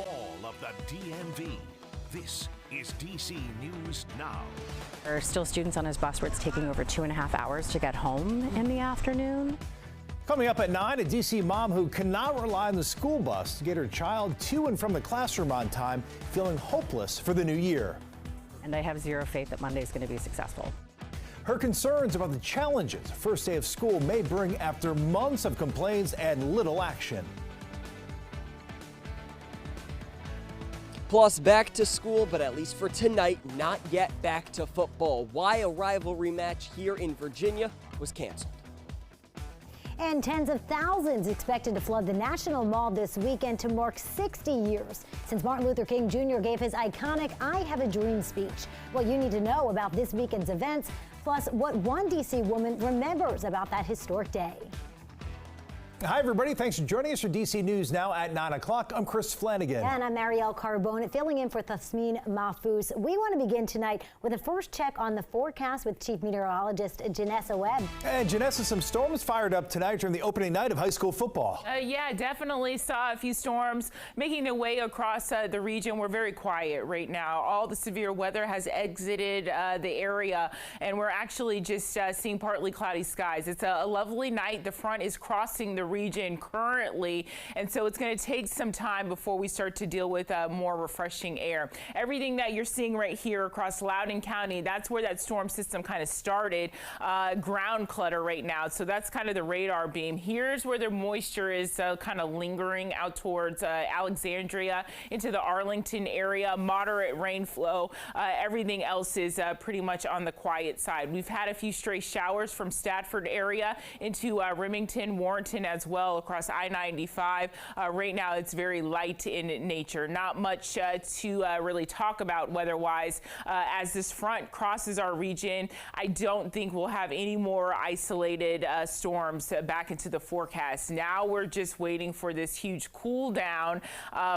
all of the DMV. This is DC News Now. There are still students on his bus where it's taking over 2.5 hours to get home in the afternoon. Coming up at 9, a D.C. mom who cannot rely on the school bus to get her child to and from the classroom on time, feeling hopeless for the new year. And I have zero faith that Monday is going to be successful. Her concerns about the challenges first day of school may bring after months of complaints and little action. Plus, back to school, but at least for tonight, not yet back to football. Why a rivalry match here in Virginia was canceled. And tens of thousands expected to flood the National Mall this weekend to mark 60 years since Martin Luther King Jr. gave his iconic I Have a Dream speech. What you need to know about this weekend's events, plus what one D.C. woman remembers about that historic day. Hi, everybody. Thanks for joining us for DC News Now at 9 o'clock. I'm Chris Flanagan. And I'm Marielle Carbone, filling in for Thasmin Mahfouz. We want to begin tonight with a first check on the forecast with Chief Meteorologist Janessa Webb. And Janessa, some storms fired up tonight during the opening night of high school football. Yeah, definitely saw a few storms making their way across the region. We're very quiet right now. All the severe weather has exited the area, and we're actually just seeing partly cloudy skies. It's a lovely night. The front is crossing the region currently, and so it's going to take some time before we start to deal with more refreshing air. Everything that you're seeing right here across Loudoun County, that's where that storm system kind of started. Ground clutter right now, so that's kind of the radar beam. Here's where the moisture is kind of lingering out towards Alexandria into the Arlington area. Moderate rain flow. Everything else is pretty much on the quiet side. We've had a few stray showers from Stafford area into Remington, Warrenton as well across I-95. Right now it's very light in nature. Not much to really talk about weather-wise as this front crosses our region. I don't think we'll have any more isolated storms back into the forecast. Now we're just waiting for this huge cool down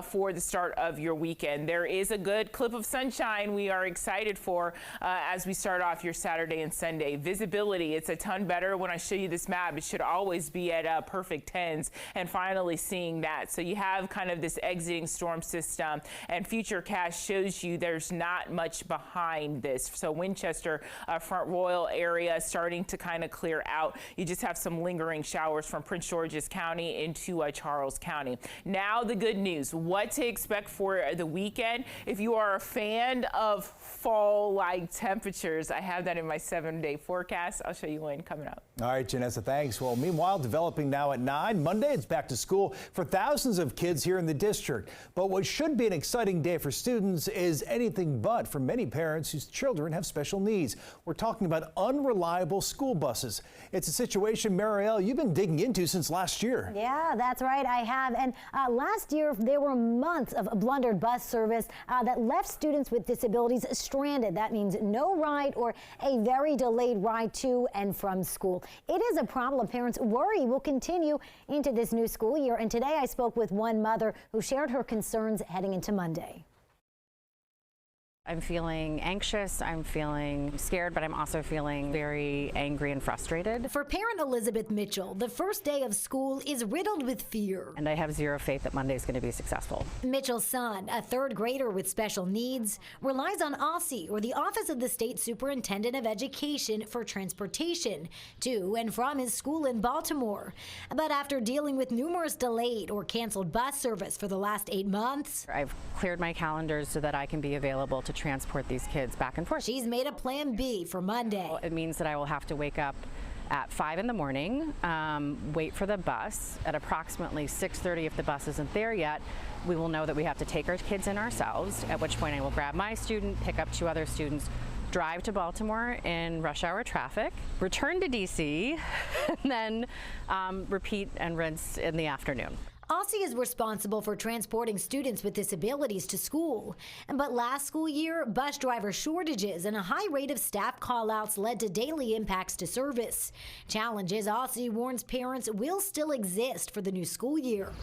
for the start of your weekend. There is a good clip of sunshine we are excited for as we start off your Saturday and Sunday. Visibility, it's a ton better. When I show you this map, it should always be at perfect tens, and finally seeing that. So you have kind of this exiting storm system, and Futurecast shows you there's not much behind this. So Winchester, Front Royal area starting to kind of clear out. You just have some lingering showers from Prince George's County into Charles County. Now the good news, what to expect for the weekend. If you are a fan of fall-like temperatures, I have that in my 7-day forecast. I'll show you one coming up. All right, Janessa, thanks. Well, meanwhile, developing now at 9. Monday, it's back to school for thousands of kids here in the district. But what should be an exciting day for students is anything but for many parents whose children have special needs. We're talking about unreliable school buses. It's a situation, Marielle, you've been digging into since last year. Yeah, that's right, I have. And last year, there were months of blundered bus service that left students with disabilities stranded. That means no ride or a very delayed ride to and from school. It is a problem parents worry will continue into this new school year. And today I spoke with one mother who shared her concerns heading into Monday. I'm feeling anxious, I'm feeling scared, but I'm also feeling very angry and frustrated. For parent Elizabeth Mitchell, the first day of school is riddled with fear. And I have zero faith that Monday is going to be successful. Mitchell's son, a third grader with special needs, relies on OSSI, or the Office of the State Superintendent of Education, for transportation to and from his school in Baltimore. But after dealing with numerous delayed or canceled bus service for the last 8 months, I've cleared my calendars so that I can be available to transport these kids back and forth. She's made a plan B for Monday. It means that I will have to wake up at 5 in the morning, wait for the bus. At approximately 6:30, if the bus isn't there yet, we will know that we have to take our kids in ourselves, at which point I will grab my student, pick up 2 other students, drive to Baltimore in rush hour traffic, return to DC, and then repeat and rinse in the afternoon. OSSI is responsible for transporting students with disabilities to school. But last school year, bus driver shortages and a high rate of staff call-outs led to daily impacts to service. Challenges OSSI warns parents will still exist for the new school year.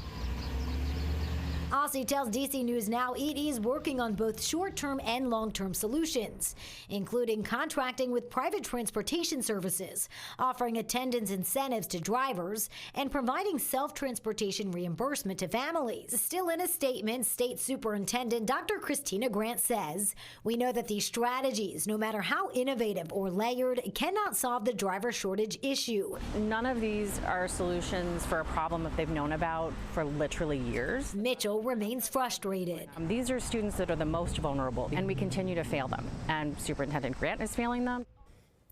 Aussie tells DC News Now it is working on both short-term and long-term solutions, including contracting with private transportation services, offering attendance incentives to drivers, and providing self-transportation reimbursement to families. Still in a statement, State Superintendent Dr. Christina Grant says, "We know that these strategies, no matter how innovative or layered, cannot solve the driver shortage issue." None of these are solutions for a problem that they've known about for literally years. Mitchell remains frustrated. These are students that are the most vulnerable, and we continue to fail them. And Superintendent Grant is failing them.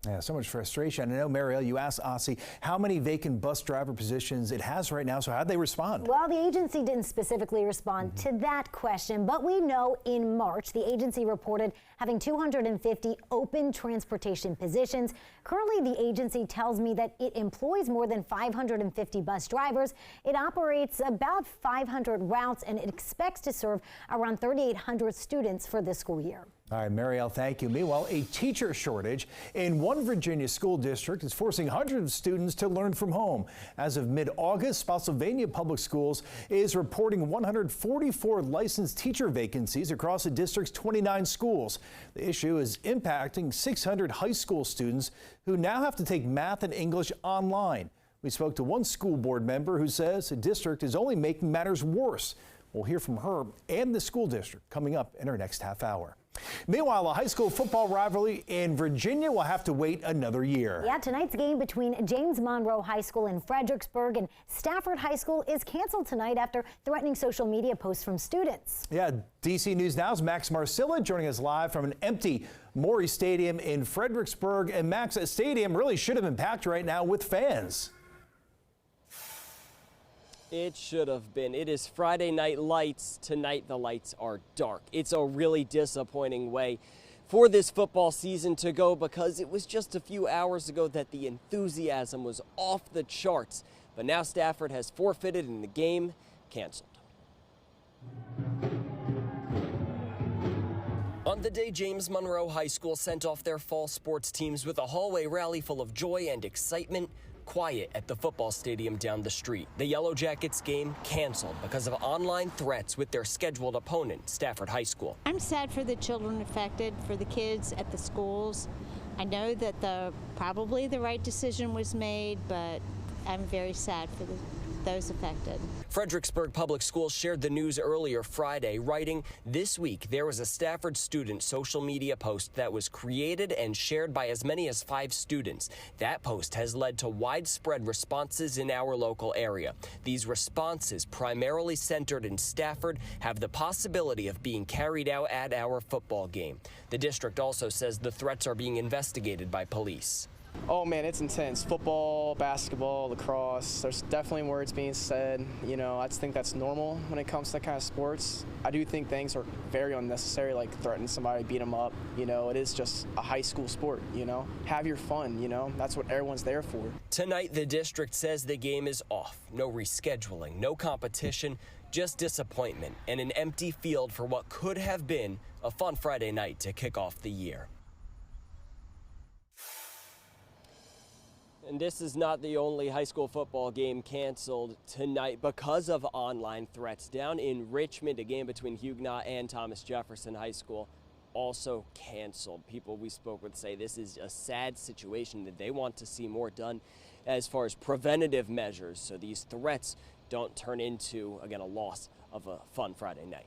Yeah, so much frustration. I know, Marielle, you asked Aussie how many vacant bus driver positions it has right now, so how'd they respond? Well, the agency didn't specifically respond to that question, but we know in March, the agency reported having 250 open transportation positions. Currently, the agency tells me that it employs more than 550 bus drivers. It operates about 500 routes, and it expects to serve around 3,800 students for this school year. All right, Marielle, thank you. Meanwhile, a teacher shortage in one Virginia school district is forcing hundreds of students to learn from home. As of mid-August, Spotsylvania Public Schools is reporting 144 licensed teacher vacancies across the district's 29 schools. The issue is impacting 600 high school students who now have to take math and English online. We spoke to one school board member who says the district is only making matters worse. We'll hear from her and the school district coming up in our next half hour. Meanwhile, a high school football rivalry in Virginia will have to wait another year. Yeah, tonight's game between James Monroe High School in Fredericksburg and Stafford High School is canceled tonight after threatening social media posts from students. Yeah, DC News Now's Max Marcilla joining us live from an empty Maury Stadium in Fredericksburg. And Max, that stadium really should have been packed right now with fans. It should have been. It is Friday Night Lights. Tonight the lights are dark. It's a really disappointing way for this football season to go because it was just a few hours ago that the enthusiasm was off the charts. But now Stafford has forfeited and the game canceled. On the day James Monroe High School sent off their fall sports teams with a hallway rally full of joy and excitement, quiet at the football stadium down the street. The Yellow Jackets game canceled because of online threats with their scheduled opponent, Stafford High School. I'm sad for the children affected, for the kids at the schools. I know that probably the right decision was made, but I'm very sad for those affected. Fredericksburg Public Schools shared the news earlier Friday, writing, "This week there was a Stafford student social media post that was created and shared by as many as 5 students. That post has led to widespread responses in our local area. These responses, primarily centered in Stafford, have the possibility of being carried out at our football game." The district also says the threats are being investigated by police. Oh man, it's intense. Football, basketball, lacrosse, there's definitely words being said. You know, I just think that's normal when it comes to that kind of sports. I do think things are very unnecessary, like threatening somebody, beat them up. You know, it is just a high school sport, you know. Have your fun, you know. That's what everyone's there for. Tonight, the district says the game is off. No rescheduling, no competition, just disappointment and an empty field for what could have been a fun Friday night to kick off the year. And this is not the only high school football game canceled tonight because of online threats. Down in Richmond, a game between Huguenot and Thomas Jefferson High School also canceled. People we spoke with say this is a sad situation, that they want to see more done as far as preventative measures so these threats don't turn into, again, a loss of a fun Friday night.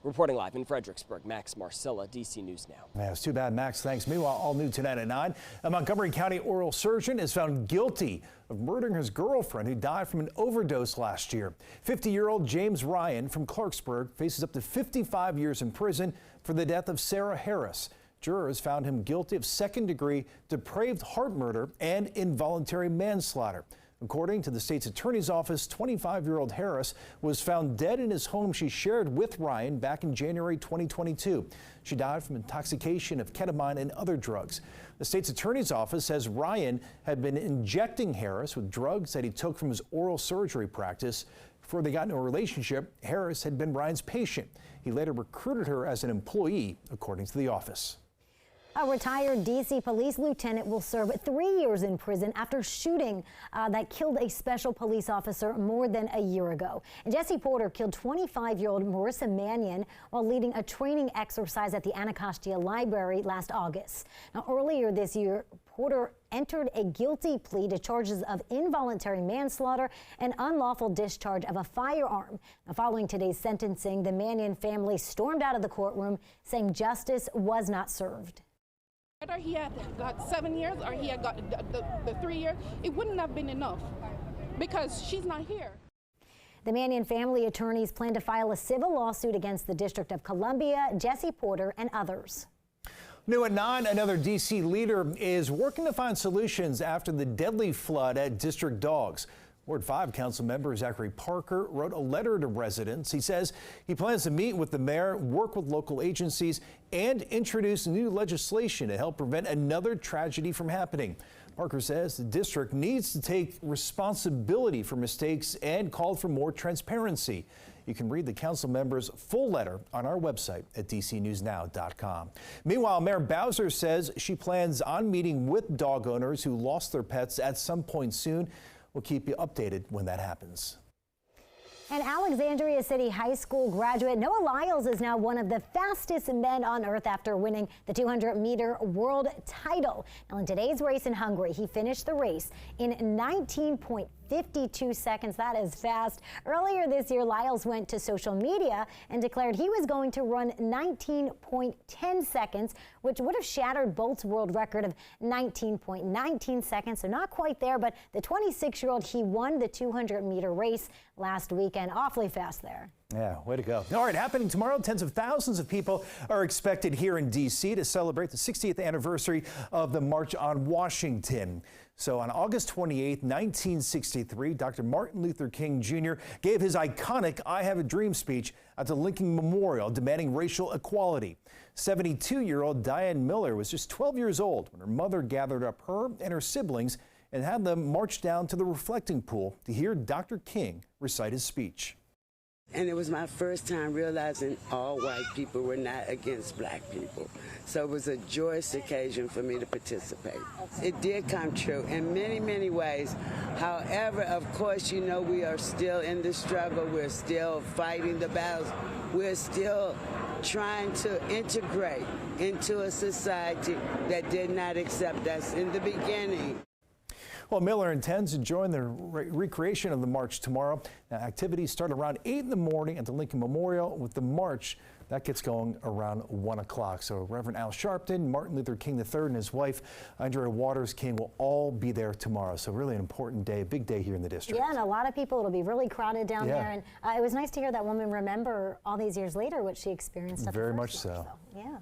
Reporting live in Fredericksburg, Max Marcilla, DC News Now. Yeah, it's too bad, Max. Thanks. Meanwhile, all new tonight at 9, a Montgomery County oral surgeon is found guilty of murdering his girlfriend who died from an overdose last year. 50-year-old James Ryan from Clarksburg faces up to 55 years in prison for the death of Sarah Harris. Jurors found him guilty of second-degree depraved heart murder and involuntary manslaughter. According to the state's attorney's office, 25-year-old Harris was found dead in his home she shared with Ryan back in January 2022. She died from intoxication of ketamine and other drugs. The state's attorney's office says Ryan had been injecting Harris with drugs that he took from his oral surgery practice. Before they got into a relationship, Harris had been Ryan's patient. He later recruited her as an employee, according to the office. A retired D.C. police lieutenant will serve 3 years in prison after shooting that killed a special police officer more than a year ago. And Jesse Porter killed 25-year-old Marissa Mannion while leading a training exercise at the Anacostia Library last August. Now, earlier this year, Porter entered a guilty plea to charges of involuntary manslaughter and unlawful discharge of a firearm. Now, following today's sentencing, the Mannion family stormed out of the courtroom, saying justice was not served. Whether he had got 7 years or he had got the 3 years, it wouldn't have been enough because she's not here. The Mannion family attorneys plan to file a civil lawsuit against the District of Columbia, Jesse Porter, and others. New at 9, another D.C. leader is working to find solutions after the deadly flood at District Dogs. Ward 5 Council member Zachary Parker wrote a letter to residents. He says he plans to meet with the mayor, work with local agencies, and introduce new legislation to help prevent another tragedy from happening. Parker says the district needs to take responsibility for mistakes and called for more transparency. You can read the council member's full letter on our website at dcnewsnow.com. Meanwhile, Mayor Bowser says she plans on meeting with dog owners who lost their pets at some point soon. We'll keep you updated when that happens. An Alexandria City High School graduate, Noah Lyles, is now one of the fastest men on earth after winning the 200-meter world title. Now, in today's race in Hungary, he finished the race in 19.52 seconds. That is fast. Earlier this year, Lyles went to social media and declared he was going to run 19.10 seconds, which would have shattered Bolt's world record of 19.19 seconds. So not quite there, but the 26-year-old, he won the 200-meter race last weekend. Awfully fast there. Yeah, way to go. All right, happening tomorrow, tens of thousands of people are expected here in D.C. to celebrate the 60th anniversary of the March on Washington. So on August 28, 1963, Dr. Martin Luther King Jr. gave his iconic I Have a Dream speech at the Lincoln Memorial demanding racial equality. 72-year-old Diane Miller was just 12 years old when her mother gathered up her and her siblings and had them march down to the reflecting pool to hear Dr. King recite his speech. And it was my first time realizing all white people were not against black people. So it was a joyous occasion for me to participate. It did come true in many, many ways. However, of course, you know, we are still in the struggle. We're still fighting the battles. We're still trying to integrate into a society that did not accept us in the beginning. Well, Miller intends to join the recreation of the march tomorrow. Now, activities start around 8 in the morning at the Lincoln Memorial, with the march that gets going around 1 o'clock. So Reverend Al Sharpton, Martin Luther King III, and his wife, Andrea Waters King, will all be there tomorrow. So really an important day, a big day here in the district. Yeah, and a lot of people. It'll be really crowded down there. And it was nice to hear that woman remember all these years later what she experienced. Very much so. Yeah.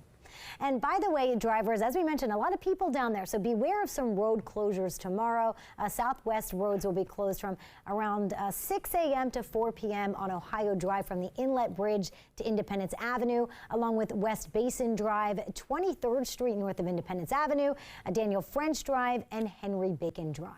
And by the way, drivers, as we mentioned, a lot of people down there, so beware of some road closures tomorrow. Southwest roads will be closed from around 6 a.m. to 4 p.m. on Ohio Drive from the Inlet Bridge to Independence Avenue, along with West Basin Drive, 23rd Street north of Independence Avenue, Daniel French Drive, and Henry Bacon Drive.